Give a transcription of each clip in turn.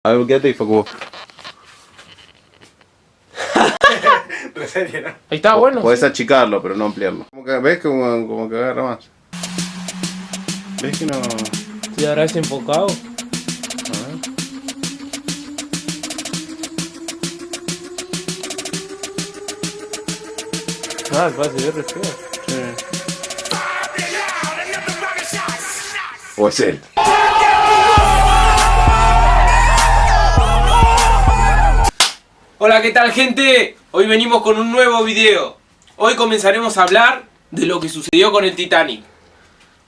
A ver, quédate y Facu. Serio, ¿no? Ahí está, bueno. Podés achicarlo, pero no ampliarlo. ¿Ves como que agarra más? ¿Ves que no...? ¿Sí habrá desenfocado? A ver. Ah, parece ver re feo. Sí. O es él. Hola, ¿qué tal, gente? Hoy venimos con un nuevo video. Hoy comenzaremos a hablar de lo que sucedió con el Titanic.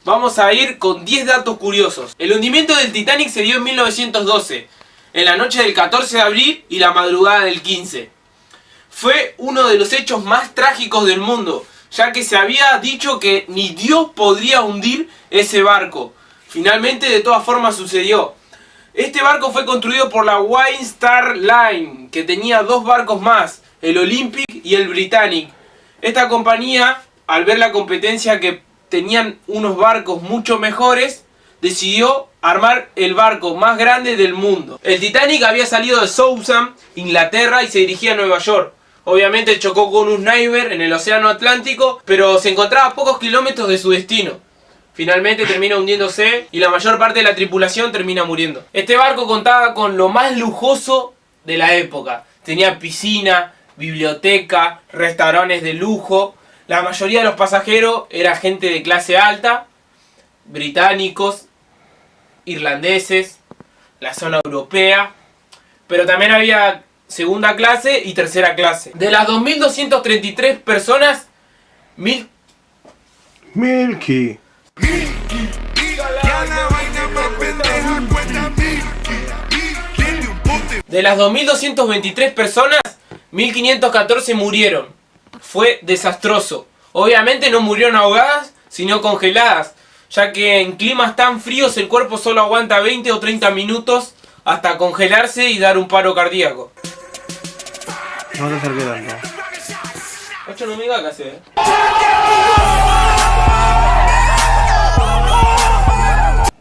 Vamos a ir con 10 datos curiosos. El hundimiento del Titanic se dio en 1912, en la noche del 14 de abril y la madrugada del 15. Fue uno de los hechos más trágicos del mundo, ya que se había dicho que ni Dios podría hundir ese barco. Finalmente, de todas formas, sucedió. Este barco fue construido por la White Star Line, que tenía dos barcos más, el Olympic y el Britannic. Esta compañía, al ver la competencia que tenían unos barcos mucho mejores, decidió armar el barco más grande del mundo. El Titanic había salido de Southampton, Inglaterra, y se dirigía a Nueva York. Obviamente chocó con un iceberg en el océano Atlántico, pero se encontraba a pocos kilómetros de su destino. Finalmente termina hundiéndose y la mayor parte de la tripulación termina muriendo. Este barco contaba con lo más lujoso de la época. Tenía piscina, biblioteca, restaurantes de lujo. La mayoría de los pasajeros era gente de clase alta, británicos, irlandeses, la zona europea, pero también había segunda clase y tercera clase. De las 2.233 personas, Milky. De las 2.223 personas, 1.514 murieron. Fue desastroso. Obviamente no murieron ahogadas, sino congeladas, ya que en climas tan fríos el cuerpo solo aguanta 20 o 30 minutos hasta congelarse y dar un paro cardíaco. No te acerques tanto. Ocho, no me digas qué hacer.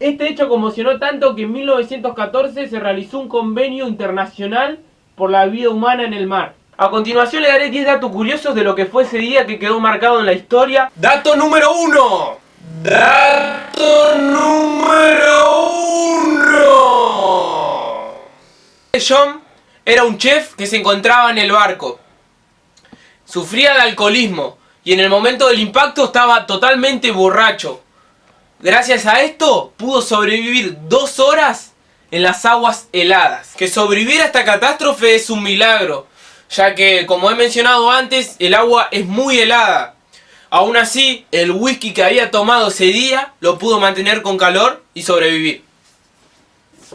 Este hecho conmocionó tanto que en 1914 se realizó un convenio internacional por la vida humana en el mar. A continuación le daré 10 datos curiosos de lo que fue ese día que quedó marcado en la historia. Dato número 1. Dato número 1. John era un chef que se encontraba en el barco. Sufría de alcoholismo y en el momento del impacto estaba totalmente borracho. Gracias a esto pudo sobrevivir 2 horas en las aguas heladas. Que sobrevivir a esta catástrofe es un milagro, ya que, como he mencionado antes, el agua es muy helada. Aún así, el whisky que había tomado ese día lo pudo mantener con calor y sobrevivir.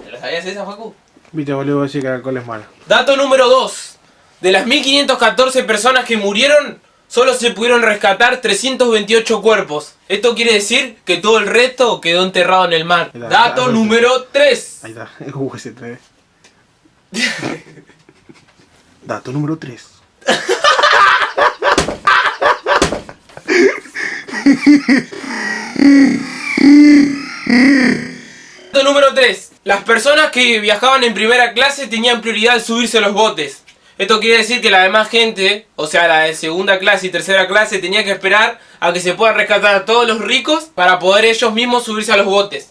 ¿Te la sabías esa, Facu? Viste, boludo, decir que el alcohol es malo. Dato número 2. De las 1.514 personas que murieron, solo se pudieron rescatar 328 cuerpos. Esto quiere decir que todo el resto quedó enterrado en el mar. Dato número 3. Ahí está, el US3. Dato número 3. Dato número 3. Las personas que viajaban en primera clase tenían prioridad al subirse a los botes. Esto quiere decir que la demás gente, o sea la de segunda clase y tercera clase, tenía que esperar a que se puedan rescatar a todos los ricos para poder ellos mismos subirse a los botes.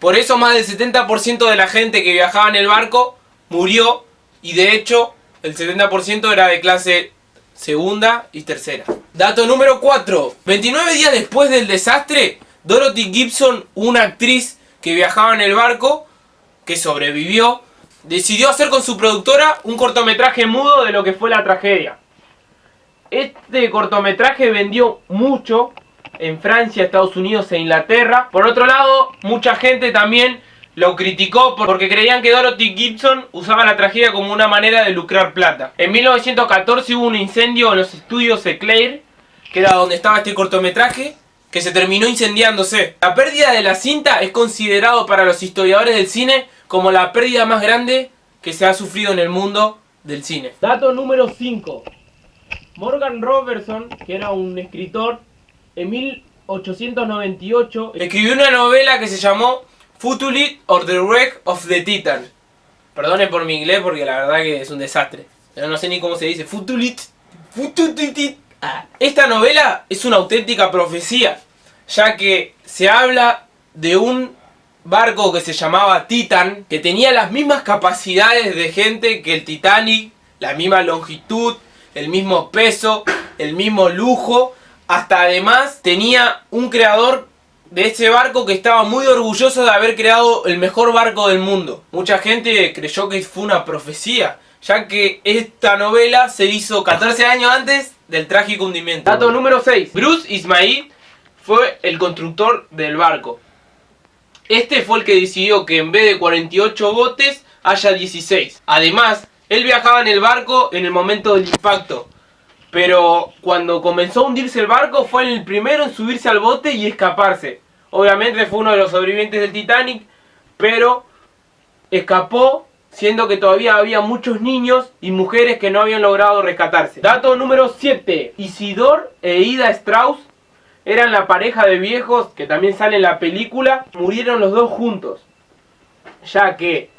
Por eso más del 70% de la gente que viajaba en el barco murió, y de hecho el 70% era de clase segunda y tercera. Dato número 4. 29 días después del desastre, Dorothy Gibson, una actriz que viajaba en el barco, que sobrevivió, decidió hacer con su productora un cortometraje mudo de lo que fue la tragedia. Este cortometraje vendió mucho en Francia, Estados Unidos e Inglaterra. Por otro lado, mucha gente también lo criticó porque creían que Dorothy Gibson usaba la tragedia como una manera de lucrar plata. En 1914 hubo un incendio en los estudios Eclair, que era donde estaba este cortometraje, que se terminó incendiándose. La pérdida de la cinta es considerado para los historiadores del cine como la pérdida más grande que se ha sufrido en el mundo del cine. Dato número 5. Morgan Robertson, que era un escritor, en 1898 escribió una novela que se llamó Futuli or the Wreck of the Titan, Perdonen por mi inglés porque la verdad que es un desastre. Pero no sé ni cómo se dice. Futulit. Esta novela es una auténtica profecía, ya que se habla de un barco que se llamaba Titan, que tenía las mismas capacidades de gente que el Titanic, la misma longitud, el mismo peso, el mismo lujo. Hasta además tenía un creador de ese barco que estaba muy orgulloso de haber creado el mejor barco del mundo. Mucha gente creyó que fue una profecía, ya que esta novela se hizo 14 años antes del trágico hundimiento. Dato número 6. Bruce Ismay fue el constructor del barco. Este fue el que decidió que en vez de 48 botes haya 16. Además, él viajaba en el barco en el momento del impacto. Pero cuando comenzó a hundirse el barco fue el primero en subirse al bote y escaparse. Obviamente fue uno de los sobrevivientes del Titanic, pero escapó siendo que todavía había muchos niños y mujeres que no habían logrado rescatarse. Dato número 7. Isidore e Ida Strauss eran la pareja de viejos que también sale en la película. Murieron los dos juntos, ya que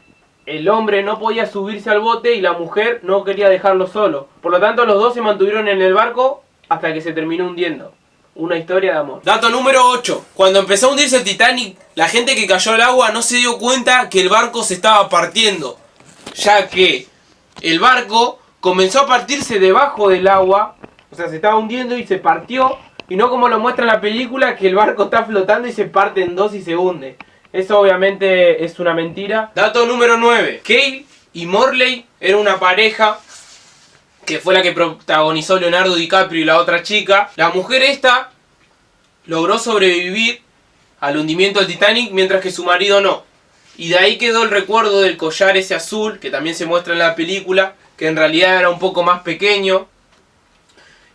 el hombre no podía subirse al bote y la mujer no quería dejarlo solo. Por lo tanto, los dos se mantuvieron en el barco hasta que se terminó hundiendo. Una historia de amor. Dato número 8. Cuando empezó a hundirse el Titanic, la gente que cayó al agua no se dio cuenta que el barco se estaba partiendo, ya que el barco comenzó a partirse debajo del agua. O sea, se estaba hundiendo y se partió. Y no como lo muestra en la película, que el barco está flotando y se parte en dos y se hunde. Eso obviamente es una mentira. Dato número 9. Cale y Morley era una pareja que fue la que protagonizó Leonardo DiCaprio y la otra chica. La mujer esta logró sobrevivir al hundimiento del Titanic, mientras que su marido no. Y de ahí quedó el recuerdo del collar ese azul, que también se muestra en la película, que en realidad era un poco más pequeño.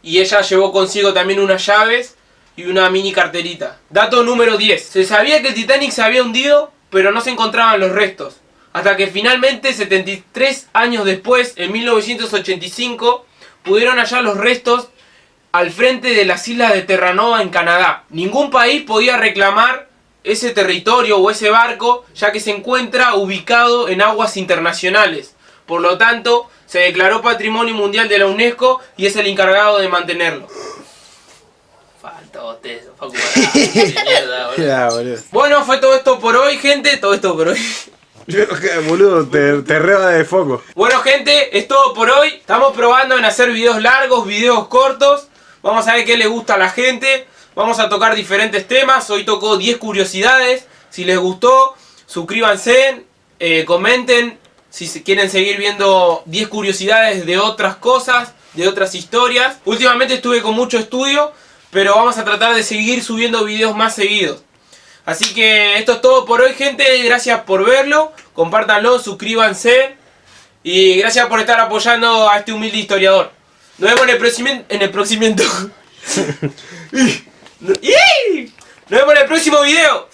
Y ella llevó consigo también unas llaves y una mini carterita. Dato número 10. Se sabía que el Titanic se había hundido, pero no se encontraban los restos. Hasta que finalmente, 73 años después, en 1985, pudieron hallar los restos al frente de las islas de Terranova en Canadá. Ningún país podía reclamar ese territorio o ese barco, ya que se encuentra ubicado en aguas internacionales. Por lo tanto, se declaró Patrimonio Mundial de la UNESCO y es el encargado de mantenerlo. Faltó eso, Facu. Mierda, boludo. Ya, boludo. Bueno, fue todo esto por hoy, gente. Todo esto por hoy. Yo creo que, boludo, te reba de foco. Bueno, gente, es todo por hoy. Estamos probando en hacer videos largos, videos cortos. Vamos a ver qué le gusta a la gente. Vamos a tocar diferentes temas. Hoy tocó 10 curiosidades. Si les gustó, suscríbanse, comenten. Si quieren seguir viendo 10 curiosidades de otras cosas, de otras historias. Últimamente estuve con mucho estudio, pero vamos a tratar de seguir subiendo videos más seguidos. Así que esto es todo por hoy, gente. Gracias por verlo. Compártanlo, suscríbanse. Y gracias por estar apoyando a este humilde historiador. Nos vemos en el próximo video.